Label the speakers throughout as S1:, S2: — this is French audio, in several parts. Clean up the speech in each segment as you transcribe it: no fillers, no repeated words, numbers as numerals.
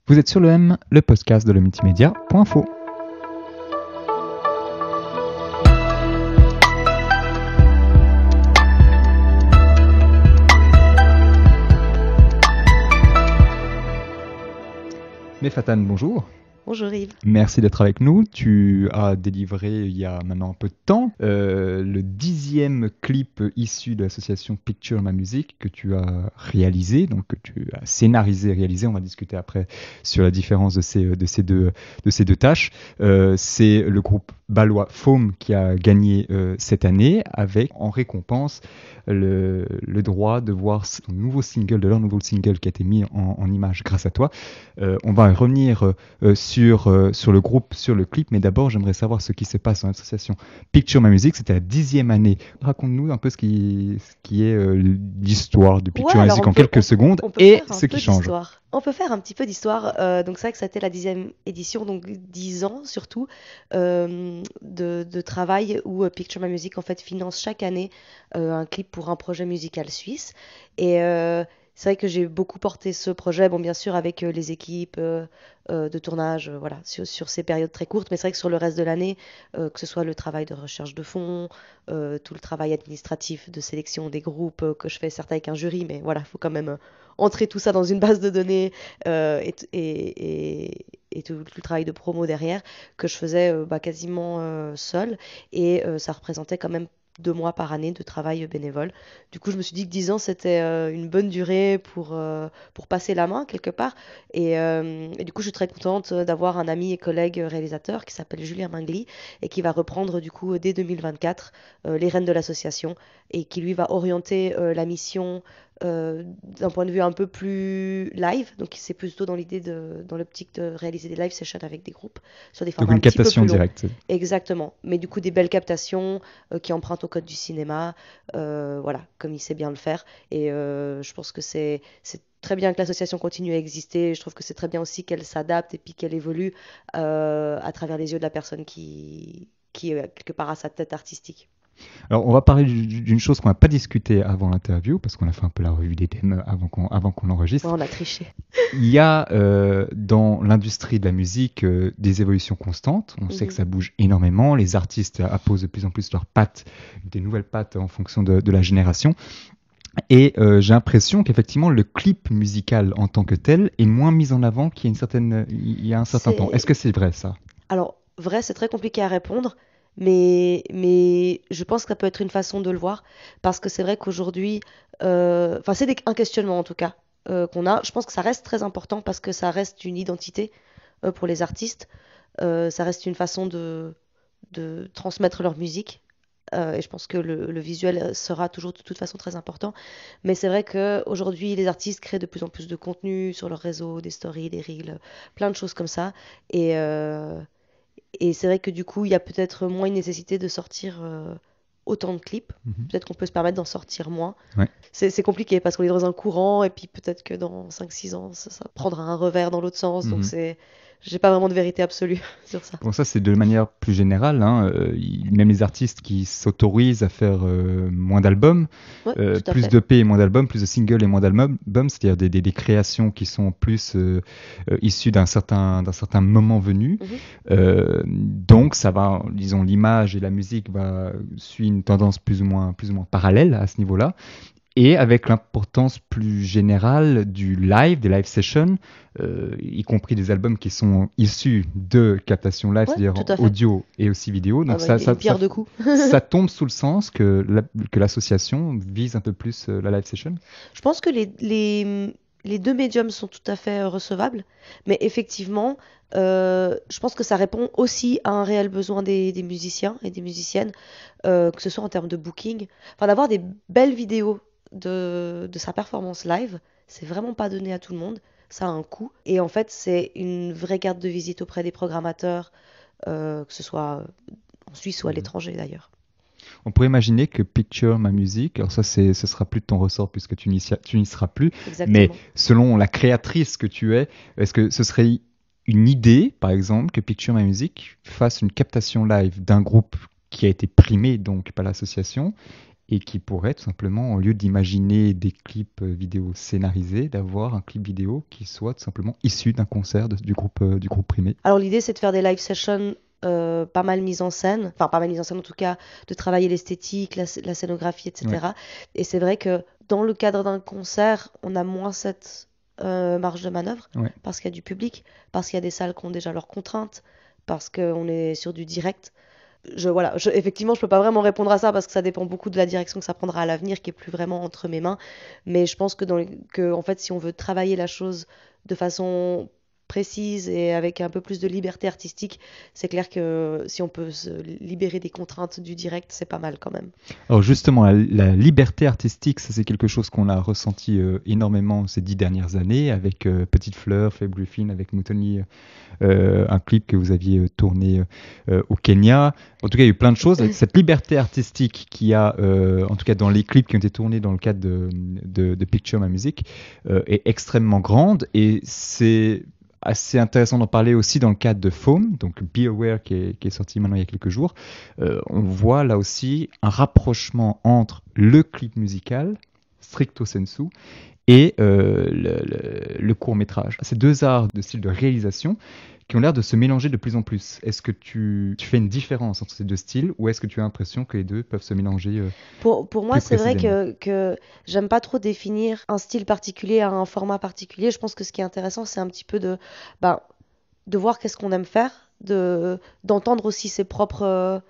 S1: Vous êtes sur le M, le podcast de le multimédia.info. Mais Fatane, bonjour.
S2: Bonjour Yves.
S1: Merci d'être avec nous. Tu as délivré il y a maintenant un peu de temps le 10e clip issu de l'association Picture Ma Music que tu as réalisé, donc que tu as scénarisé et réalisé. On va discuter après sur la différence de ces deux tâches. C'est le groupe balois Foam qui a gagné cette année avec en récompense le droit de voir leur nouveau single qui a été mis en image grâce à toi. On va revenir sur le groupe, sur le clip, mais d'abord j'aimerais savoir ce qui se passe dans l'association Picture Ma Music. C'était la 10e année. Raconte-nous un peu ce qui est l'histoire de Picture Ma Music en quelques secondes et ce qui change.
S2: On peut faire un petit peu d'histoire. Donc c'est vrai que ça a été la 10e édition, donc 10 ans surtout de travail où Picture Ma Music en fait finance chaque année un clip pour un projet musical suisse. Et c'est vrai que j'ai beaucoup porté ce projet, bon bien sûr avec les équipes de tournage, voilà, sur ces périodes très courtes, mais c'est vrai que sur le reste de l'année, que ce soit le travail de recherche de fonds, tout le travail administratif de sélection des groupes que je fais certes avec un jury, mais voilà, il faut quand même entrer tout ça dans une base de données et tout le travail de promo derrière que je faisais quasiment seule et ça représentait quand même 2 mois par année de travail bénévole. Du coup, je me suis dit que 10 ans, c'était une bonne durée pour passer la main quelque part. Et du coup, je suis très contente d'avoir un ami et collègue réalisateur qui s'appelle Julien Mingli et qui va reprendre du coup dès 2024 les rênes de l'association et qui lui va orienter la mission d'un point de vue un peu plus live. Donc, c'est plutôt dans l'optique de réaliser des live sessions avec des groupes sur des formats
S1: Donc une captation
S2: un petit peu plus longs.
S1: directe.
S2: Exactement. Mais du coup, des belles captations qui empruntent au code du cinéma, voilà, comme il sait bien le faire. Et je pense que c'est très bien que l'association continue à exister. Je trouve que c'est très bien aussi qu'elle s'adapte et puis qu'elle évolue à travers les yeux de la personne qui quelque part à sa tête artistique.
S1: Alors, on va parler d'une chose qu'on n'a pas discutée avant l'interview, parce qu'on a fait un peu la revue des thèmes avant qu'on l'enregistre.
S2: Ouais, on a triché.
S1: Il y a dans l'industrie de la musique des évolutions constantes. On sait que ça bouge énormément. Les artistes apposent de plus en plus leurs pattes, des nouvelles pattes en fonction de la génération. Et j'ai l'impression qu'effectivement le clip musical en tant que tel est moins mis en avant qu'il y a un certain temps. Est-ce que c'est vrai ça ?
S2: Alors, vrai, c'est très compliqué à répondre. Mais je pense que ça peut être une façon de le voir, parce que c'est vrai qu'aujourd'hui, c'est un questionnement en tout cas qu'on a. Je pense que ça reste très important parce que ça reste une identité pour les artistes. Ça reste une façon de transmettre leur musique. Et je pense que le visuel sera toujours de toute façon très important. Mais c'est vrai qu'aujourd'hui, les artistes créent de plus en plus de contenu sur leur réseau, des stories, des reels, plein de choses comme ça. Et c'est vrai que du coup, il y a peut-être moins une nécessité de sortir autant de clips. Peut-être qu'on peut se permettre d'en sortir moins.
S1: Ouais.
S2: C'est compliqué parce qu'on est dans un courant et puis peut-être que dans 5-6 ans, ça prendra un revers dans l'autre sens. Donc j'ai pas vraiment de vérité absolue sur ça.
S1: Bon, ça, c'est de manière plus générale. Même les artistes qui s'autorisent à faire moins d'albums,
S2: Ouais, tout à
S1: plus
S2: fait.
S1: d'EP et moins d'albums, plus de singles et moins d'albums, c'est-à-dire des créations qui sont plus issues d'un certain moment venu. Donc, ça va, disons, l'image et la musique va suivre une tendance plus ou moins parallèle à ce niveau-là. Et avec l'importance plus générale du live, des live sessions, y compris des albums qui sont issus de captation live,
S2: Ouais,
S1: c'est-à-dire
S2: tout à fait.
S1: audio et aussi vidéo. Donc
S2: Une pierre deux coups.
S1: ça tombe sous le sens que l'association vise un peu plus la live session.
S2: Je pense que les deux médiums sont tout à fait recevables, mais effectivement, je pense que ça répond aussi à un réel besoin des musiciens et des musiciennes, que ce soit en termes de booking, enfin d'avoir des belles vidéos de sa performance live, c'est vraiment pas donné à tout le monde, ça a un coût, et en fait c'est une vraie carte de visite auprès des programmateurs, que ce soit en Suisse ou à l'étranger d'ailleurs.
S1: On pourrait imaginer que Picture Ma Music, alors ça ce sera plus de ton ressort puisque tu n'y seras plus,
S2: Exactement.
S1: mais selon la créatrice que tu es, est-ce que ce serait une idée, par exemple, que Picture Ma Music fasse une captation live d'un groupe qui a été primé donc par l'association et qui pourrait tout simplement, au lieu d'imaginer des clips vidéo scénarisés, d'avoir un clip vidéo qui soit tout simplement issu d'un concert du groupe Primé.
S2: Alors l'idée c'est de faire des live sessions pas mal mises en scène, enfin pas mal mises en scène en tout cas, de travailler l'esthétique, la scénographie,
S1: Ouais.
S2: etc. Et c'est vrai que dans le cadre d'un concert, on a moins cette marge de manœuvre
S1: Ouais.
S2: parce qu'il y a du public, parce qu'il y a des salles qui ont déjà leurs contraintes, parce qu'on est sur du direct. Effectivement, je peux pas vraiment répondre à ça parce que ça dépend beaucoup de la direction que ça prendra à l'avenir, qui est plus vraiment entre mes mains. Mais je pense que en fait, si on veut travailler la chose de façon précise et avec un peu plus de liberté artistique, c'est clair que si on peut se libérer des contraintes du direct, c'est pas mal quand même.
S1: Alors justement, la liberté artistique, ça c'est quelque chose qu'on a ressenti énormément ces 10 dernières années avec Petite Fleur, Faye Griffin, avec Mutoni, un clip que vous aviez tourné au Kenya. En tout cas, il y a eu plein de choses. Cette liberté artistique qu'il y a, en tout cas dans les clips qui ont été tournés dans le cadre de Picture My Music, est extrêmement grande et c'est assez intéressant d'en parler aussi dans le cadre de Foam, donc Be Aware qui est sorti maintenant il y a quelques jours. On voit là aussi un rapprochement entre le clip musical, stricto sensu, et le court-métrage. Ces deux arts de style de réalisation qui ont l'air de se mélanger de plus en plus. Est-ce que tu fais une différence entre ces deux styles ou est-ce que tu as l'impression que les deux peuvent se mélanger
S2: Pour moi,
S1: plus
S2: c'est vrai
S1: précisément?
S2: que j'aime pas trop définir un style particulier à un format particulier. Je pense que ce qui est intéressant, c'est un petit peu ben, de voir qu'est-ce qu'on aime faire, d'entendre aussi ses propres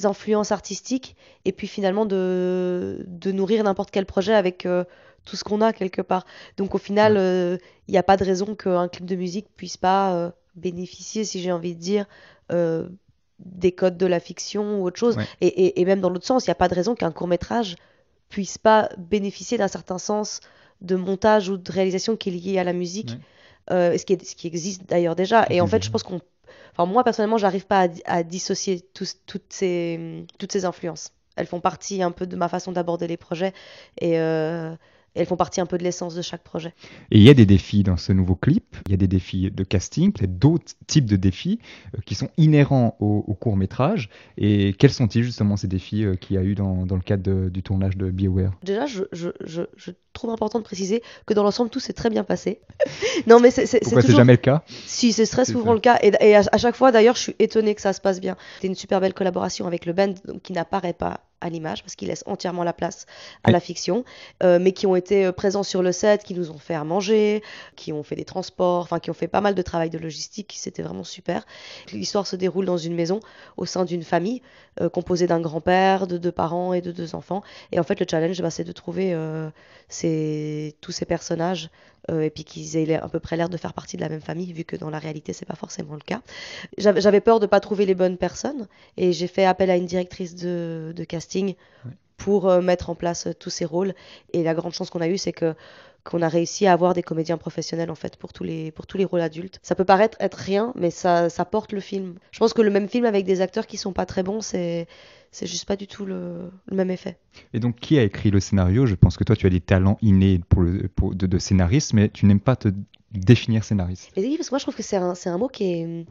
S2: influences artistiques, et puis finalement de nourrir n'importe quel projet avec tout ce qu'on a quelque part. Donc au final,
S1: Ouais.
S2: il n'y a pas de raison qu'un clip de musique puisse pas bénéficier, si j'ai envie de dire, euh, des codes de la fiction ou autre chose.
S1: Ouais.
S2: Et même dans l'autre sens, il n'y a pas de raison qu'un court métrage puisse pas bénéficier d'un certain sens de montage ou de réalisation qui est lié à la musique,
S1: Ouais.
S2: ce qui existe d'ailleurs déjà.
S1: Qui
S2: Et en
S1: existe
S2: fait,
S1: déjà.
S2: je pense qu'on... Enfin, moi, personnellement, j'arrive pas à dissocier toutes ces influences. Elles font partie un peu de ma façon d'aborder les projets et elles font partie un peu de l'essence de chaque projet.
S1: Et il y a des défis dans ce nouveau clip, il y a des défis de casting, peut-être d'autres types de défis qui sont inhérents au court-métrage. Et quels sont-ils justement ces défis qu'il y a eu dans le cadre du tournage de Be Aware?
S2: Déjà, je trouve important de préciser que dans l'ensemble, tout s'est très bien passé. Non, mais c'est
S1: Pourquoi c'est
S2: toujours...
S1: jamais le cas?
S2: Si, c'est très
S1: C'est
S2: souvent
S1: ça.
S2: le cas. Et à chaque fois, d'ailleurs, je suis étonnée que ça se passe bien. C'était une super belle collaboration avec le band donc, qui n'apparaît pas à l'image parce qu'il laisse entièrement la place à
S1: Oui.
S2: la fiction, mais qui ont été présents sur le set, qui nous ont fait à manger, qui ont fait des transports, enfin qui ont fait pas mal de travail de logistique. C'était vraiment super. L'histoire se déroule dans une maison au sein d'une famille composée d'un grand-père, de deux parents et de deux enfants. Et en fait, le challenge, bah, c'est de trouver tous ces personnages et puis qu'ils aient à peu près l'air de faire partie de la même famille, vu que dans la réalité, c'est pas forcément le cas. J'avais peur de pas trouver les bonnes personnes et j'ai fait appel à une directrice de casting
S1: Ouais.
S2: pour mettre en place tous ces rôles. Et la grande chance qu'on a eue, c'est que qu'on a réussi à avoir des comédiens professionnels en fait pour tous les rôles adultes. Ça peut paraître être rien, mais ça porte le film. Je pense que le même film avec des acteurs qui sont pas très bons, c'est juste pas du tout le même effet.
S1: Et donc, qui a écrit le scénario? Je pense que toi, tu as des talents innés de scénariste, mais tu n'aimes pas te définir scénariste.
S2: Et oui, parce que moi je trouve que c'est un mot qui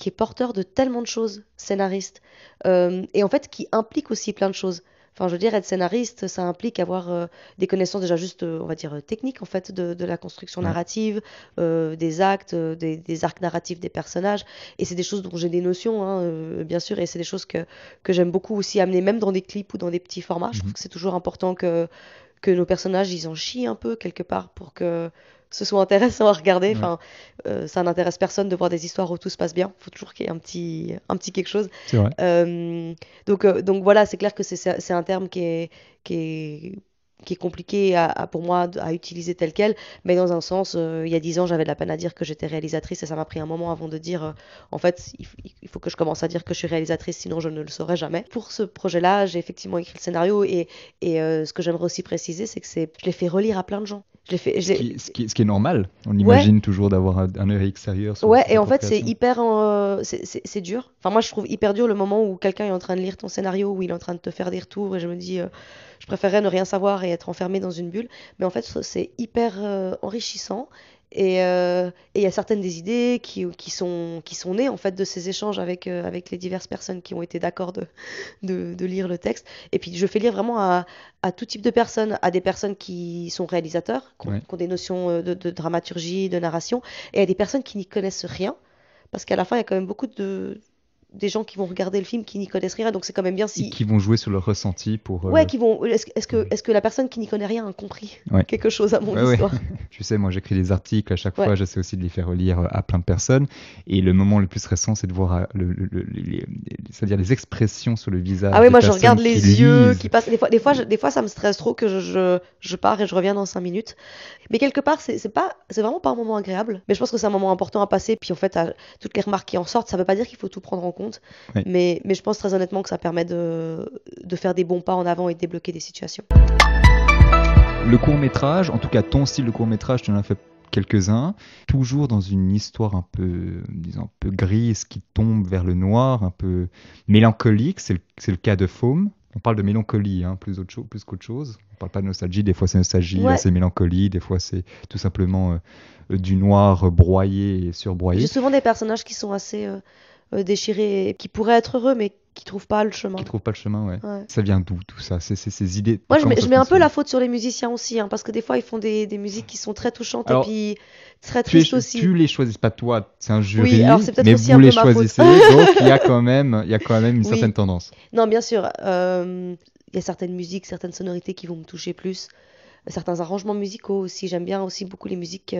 S2: est porteur de tellement de choses, scénariste. Et en fait, qui implique aussi plein de choses. Enfin, je veux dire, être scénariste, ça implique avoir des connaissances déjà juste, on va dire, techniques, en fait, de la construction
S1: Ouais.
S2: narrative, des actes, des arcs narratifs des personnages. Et c'est des choses dont j'ai des notions, hein, bien sûr, et c'est des choses que j'aime beaucoup aussi amener, même dans des clips ou dans des petits formats. Je trouve
S1: Mhm.
S2: que c'est toujours important que nos personnages, ils en chient un peu, quelque part, pour que ce soit intéressant à regarder.
S1: Ouais.
S2: Enfin, ça n'intéresse personne de voir des histoires où tout se passe bien. Il faut toujours qu'il y ait un petit quelque chose.
S1: C'est vrai.
S2: Donc voilà, c'est clair que c'est un terme qui est compliqué pour moi à utiliser tel quel, mais dans un sens, il y a 10 ans, j'avais de la peine à dire que j'étais réalisatrice et ça m'a pris un moment avant de dire, en fait, il faut que je commence à dire que je suis réalisatrice, sinon je ne le saurais jamais. Pour ce projet-là, j'ai effectivement écrit le scénario et ce que j'aimerais aussi préciser, c'est que je l'ai fait relire à plein de gens.
S1: Ce qui est normal. On
S2: Ouais,
S1: imagine toujours d'avoir un œil extérieur
S2: ouais,
S1: sur
S2: et
S1: sa
S2: en
S1: propre
S2: fait, c'est
S1: création.
S2: hyper, c'est dur. Enfin, moi, je trouve hyper dur le moment où quelqu'un est en train de lire ton scénario, où il est en train de te faire des retours, et je me dis, je préférerais ne rien savoir et être enfermée dans une bulle. Mais en fait, c'est hyper enrichissant Et il y a certaines des idées qui sont nées en fait de ces échanges avec les diverses personnes qui ont été d'accord de lire le texte. Et puis je fais lire vraiment à tout type de personnes, à des personnes qui sont réalisateurs,
S1: Ouais.
S2: qui ont des notions de dramaturgie, de narration, et à des personnes qui n'y connaissent rien. Parce qu'à la fin, il y a quand même beaucoup des gens qui vont regarder le film qui n'y connaissent rien, donc c'est quand même bien
S1: Et
S2: si...
S1: qui vont jouer sur leur ressenti pour.
S2: Ouais, qui vont... Est-ce que la personne qui n'y connaît rien a compris
S1: Ouais.
S2: quelque chose à mon
S1: Ouais, ouais.
S2: histoire?
S1: Tu sais, moi j'écris des articles à chaque
S2: Ouais.
S1: fois, j'essaie aussi de les faire relire à plein de personnes. Et le moment le plus stressant, c'est de voir c'est-à-dire les expressions sur le visage
S2: Ah oui,
S1: des
S2: moi je
S1: personnes
S2: regarde
S1: qui
S2: les yeux
S1: lisent.
S2: qui passent. Des fois ça me stresse trop que je pars et je reviens dans 5 minutes. Mais quelque part, c'est vraiment pas un moment agréable. Mais je pense que c'est un moment important à passer. Puis en fait, toutes les remarques qui en sortent, ça veut pas dire qu'il faut tout prendre en compte.
S1: Ouais.
S2: Mais je pense très honnêtement que ça permet de faire des bons pas en avant et de débloquer des situations.
S1: Le court-métrage, en tout cas ton style de court-métrage, tu en as fait quelques-uns, toujours dans une histoire un peu, disons, un peu grise qui tombe vers le noir, un peu mélancolique, c'est le cas de Faume. On parle de mélancolie, hein, plus qu'autre chose. On parle pas de nostalgie, des fois c'est nostalgie, là
S2: Ouais.
S1: c'est mélancolie, des fois c'est tout simplement du noir broyé et surbroyé.
S2: J'ai souvent des personnages qui sont assez déchirés, qui pourraient être heureux, mais qui trouvent pas le chemin.
S1: Qui trouve pas le chemin, ouais.
S2: Ouais.
S1: Ça vient d'où tout ça? C'est ces idées.
S2: Moi,
S1: Comment ça
S2: je mets un peu
S1: fonctionne?
S2: la faute sur les musiciens aussi, hein, parce que des fois, ils font des musiques qui sont très touchantes
S1: Alors,
S2: et puis très tristes aussi.
S1: Tu les choisis pas toi, c'est un
S2: Oui,
S1: jury,
S2: alors c'est peut-être
S1: mais
S2: aussi
S1: vous
S2: un
S1: les
S2: peu ma faute.
S1: choisissez, donc il y a quand même une
S2: Oui.
S1: certaine tendance.
S2: Non, bien sûr, il y a certaines musiques, certaines sonorités qui vont me toucher plus. Certains arrangements musicaux aussi. J'aime bien aussi beaucoup les musiques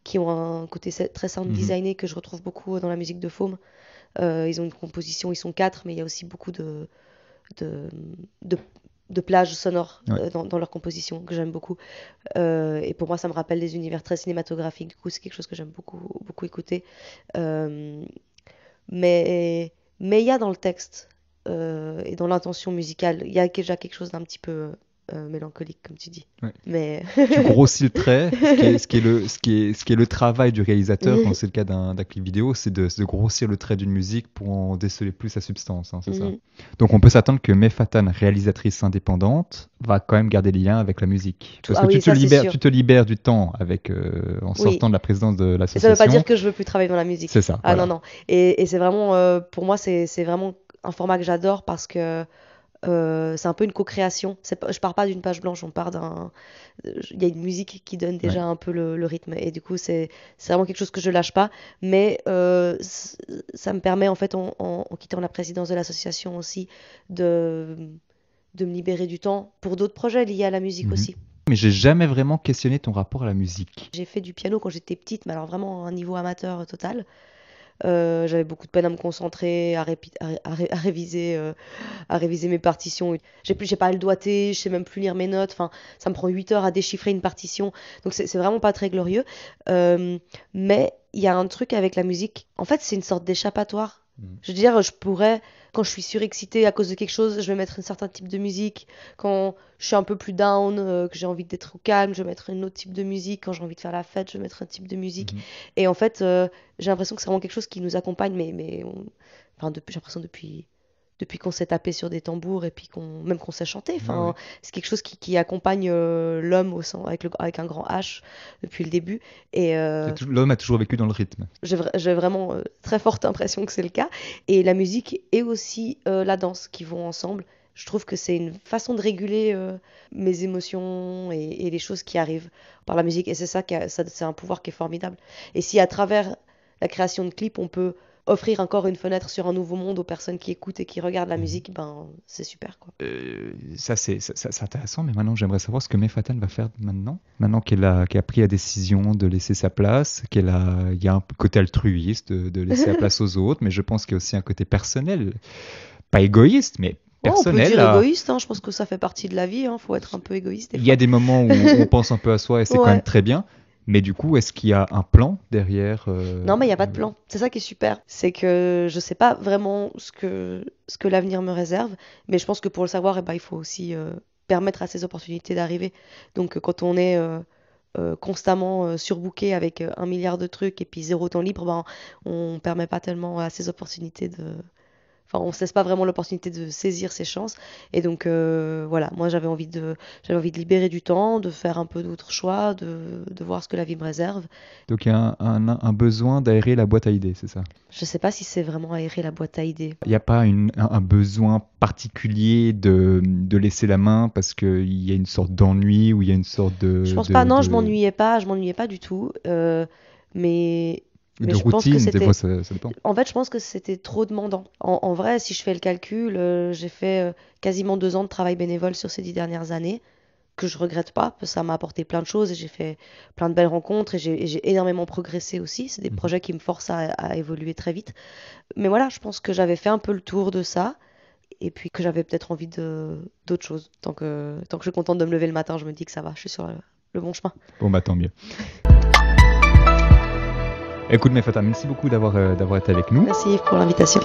S2: qui ont un côté très sound
S1: Mhm.
S2: designé que je retrouve beaucoup dans la musique de Faume. Ils ont une composition, ils sont 4, mais il y a aussi beaucoup de, de, de plages sonores
S1: Ouais.
S2: dans leur composition que j'aime beaucoup. Et pour moi, ça me rappelle des univers très cinématographiques. Du coup, c'est quelque chose que j'aime beaucoup, beaucoup écouter. Euh, mais il y a dans le texte et dans l'intention musicale, il y a déjà quelque chose d'un petit peu mélancolique, comme tu dis.
S1: Ouais.
S2: Mais
S1: Tu grossis le trait, ce qui est le travail du réalisateur quand c'est le cas d'un clip vidéo, c'est de grossir le trait d'une musique pour en déceler plus sa substance, hein, c'est ça. Donc on peut s'attendre que Mefatan, réalisatrice indépendante, va quand même garder les liens avec la musique. Parce que
S2: oui, ça, c'est sûr.
S1: tu te libères du temps avec, en
S2: Oui.
S1: sortant de la présidence de
S2: Et ça veut
S1: l'association.
S2: pas dire que je veux plus travailler dans la musique.
S1: C'est ça.
S2: Ah
S1: voilà.
S2: non. Et c'est vraiment, pour moi, c'est vraiment un format que j'adore parce que c'est un peu une co-création. Je pars pas d'une page blanche, on part d'un. Il y a une musique qui donne déjà un peu le rythme. Et du coup, c'est vraiment quelque chose que je lâche pas. Mais ça me permet, en fait, en quittant la présidence de l'association aussi, de me libérer du temps pour d'autres projets liés à la musique
S1: Mhm.
S2: aussi.
S1: Mais j'ai jamais vraiment questionné ton rapport à la musique.
S2: J'ai fait du piano quand j'étais petite, mais alors vraiment à un niveau amateur total. J'avais beaucoup de peine à me concentrer, à réviser mes partitions. J'ai pas le doigté, je sais même plus lire mes notes. Enfin, ça me prend 8 heures à déchiffrer une partition. Donc c'est vraiment pas très glorieux. Mais il y a un truc avec la musique. En fait, c'est une sorte d'échappatoire. Je veux dire, je pourrais, quand je suis surexcitée à cause de quelque chose, je vais mettre un certain type de musique. Quand je suis un peu plus down, que j'ai envie d'être au calme, je vais mettre un autre type de musique. Quand j'ai envie de faire la fête, je vais mettre un type de musique. Et en fait, j'ai l'impression que c'est vraiment quelque chose qui nous accompagne, enfin, j'ai l'impression depuis qu'on s'est tapé sur des tambours et puis même qu'on sait chanter. Enfin,
S1: Ouais.
S2: c'est quelque chose qui accompagne l'homme avec un grand H depuis le début. Et
S1: L'homme a toujours vécu dans le rythme.
S2: j'ai vraiment très forte impression que c'est le cas. Et la musique et aussi la danse qui vont ensemble. Je trouve que c'est une façon de réguler mes émotions et les choses qui arrivent par la musique. Et c'est c'est un pouvoir qui est formidable. Et si à travers la création de clips, on peut offrir encore une fenêtre sur un nouveau monde aux personnes qui écoutent et qui regardent la musique, ben c'est super, quoi.
S1: Ça, c'est intéressant, mais maintenant j'aimerais savoir ce que Mefatan va faire maintenant. Maintenant qu'elle a pris la décision de laisser sa place, il y a un côté altruiste de laisser la place aux autres, mais je pense qu'il y a aussi un côté personnel, pas égoïste, mais
S2: Oh, on peut
S1: personnel.
S2: dire égoïste, hein, je pense que ça fait partie de la vie, hein, faut être un peu égoïste des
S1: Il y
S2: fois.
S1: a des moments où on pense un peu à soi et c'est quand
S2: Ouais.
S1: même très bien. Mais du coup, est-ce qu'il y a un plan derrière
S2: Non, mais il n'y a pas de plan. C'est ça qui est super. C'est que je sais pas vraiment ce que l'avenir me réserve, mais je pense que pour le savoir, eh ben, il faut aussi permettre à ces opportunités d'arriver. Donc, quand on est constamment surbooké avec 1 milliard de trucs et puis zéro temps libre, ben, on permet pas tellement à ces opportunités enfin, on ne se laisse pas vraiment l'opportunité de saisir ses chances. Et donc, voilà, moi, j'avais envie de libérer du temps, de faire un peu d'autres choix, de voir ce que la vie me réserve.
S1: Donc il y a un besoin d'aérer la boîte à idées, c'est ça?
S2: Je ne sais pas si c'est vraiment aérer la boîte à idées.
S1: Il n'y a pas un besoin particulier de laisser la main parce qu'il y a une sorte d'ennui ou il y a une sorte
S2: Je pense pas, non, je m'ennuyais pas du tout. Mais
S1: de
S2: je pense que
S1: routine, des
S2: c'était.
S1: fois ça dépend.
S2: En fait, je pense que c'était trop demandant. En vrai, si je fais le calcul, j'ai fait quasiment 2 ans de travail bénévole sur ces 10 dernières années, que je regrette pas, parce que ça m'a apporté plein de choses et j'ai fait plein de belles rencontres et j'ai énormément progressé aussi. C'est des
S1: Mhm.
S2: projets qui me forcent à évoluer très vite. Mais voilà, je pense que j'avais fait un peu le tour de ça et puis que j'avais peut-être envie d'autre chose. Tant que je suis contente de me lever le matin, je me dis que ça va, je suis sur le bon chemin.
S1: Bon bah tant mieux. Écoute Mefata, merci beaucoup d'avoir été avec nous.
S2: Merci Yves pour l'invitation.